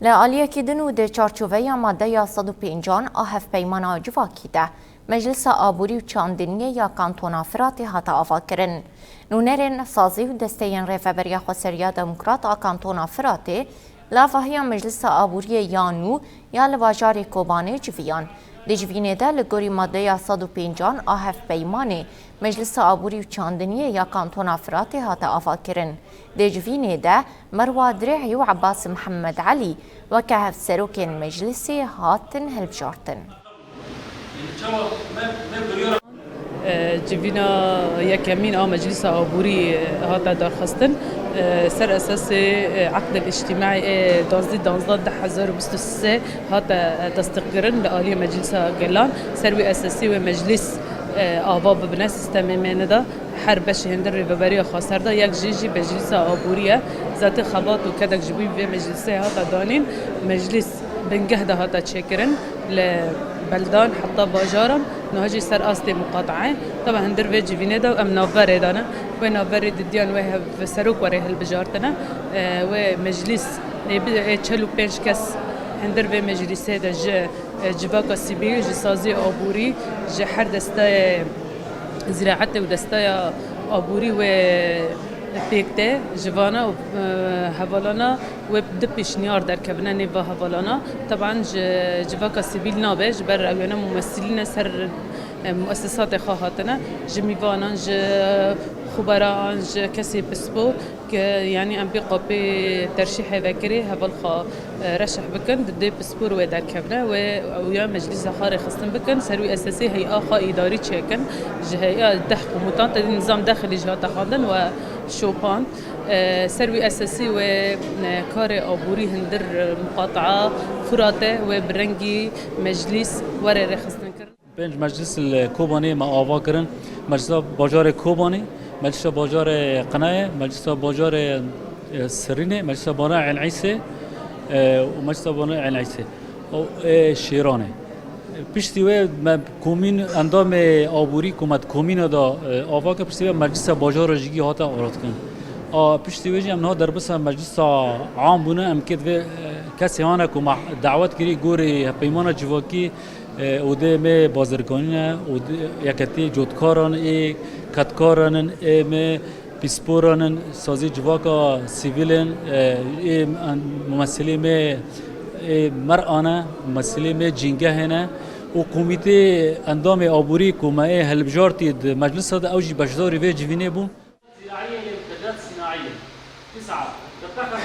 لآلیه کدنو ده چارچوبه ماده یا 150 آهف پیمان جواکی ده مجلس آبوری و چاندنیه یا کانتونا فراتی هاتا آفا کرن. نونرین سازی و دستین ریفبریا خسریا دموکرات کانتونا فراتی لافهیا مجلس آبوری یانو یا لواجار کوبانه جویان. دجوینه ده لگوری ماده یا 150 آهف پیمانه مجلس آبوری و چاندنیه یا کانتونا فراتی هاتا آفا کرن. دجوینه ده مروه درعی و عباس محمد علي وكهف سروكين مجلسي هاتن هلبجارتن جوینا یکمین مجلس آبوری هاتا درخواستن سر اساس عقد الاجتماعي 12/10/2023 هاتا تصديق لآلية مجلس جلان سروي اساسي ومجلس آوا ببناء سیستم مندا هر بش هندر ریبری خاصر دا یک جیجی مجلس آبوریه ذات خبات و کدک جبی به مجلس هاتا دانین مجلس بنجه ده هاتا تشكرن لبلدان حتى باجارم نهاجي سر أصل مقاطعة طبعا هندر في جبينه ده أم نافر دانا ونافر ديان وه في سروق وره البجارتنا ومجلس تشلو بينش كس هندر في مجلس ده جباكا سيبيل جسازي آبوري جحر دستا زراعته ودستا آبوري و پیکته جوانا و هوالانا و دپیش نیار در کبنه نیوا هوالانا طبعا جواکا سیبیل نابه جبر اویانا ممثلین سر مؤسسات خواهاتنا جمیوانان خبران کسی بسپو که یعنی ام بی قابی ترشیح وکری هوال خوا رشح بکن دده بسپور و در کبنه و اویا مجلس خار خستن بکن سروی اساسی هیئه خوا اداری چکن هیئه ده حکومتان تدین نظام داخلی جهات خواندن و شوبان سروي أساسي وكار آبوری هندر مقاطعة فراته وبرنجي مجلس ورا رخصتن كرن. بنج مجلس الكوباني ما آوا كرن مجلس باجار كوباني مجلس باجار قناة مجلس باجار سرينة مجلس باجار عين عيسى ومجلس باجار عين عيسى أو شيرانه. پشتیوه کومین اندام آبوری کمت کومین دا آوا که پشتیوه مجلس باجار جگی هاتا آراد کن. پشتیوه جی امنها در بس مجلس عام بونه ام کد و کسی هانه که دعوت کری گوری پیمان جواکی و ده می بازرگانیه و یکتی جودکاران کتکاران می پیسپوران سازی جواکا سیویلن ممثلی می مرآنه ممثلی می جنگه هنه و کمیته اندام آبوری کمای هلبجارتی مجلس هذا اوجی بشداری و جوینه بون. زراعيه لمنتجات صناعيه 9 تفتخر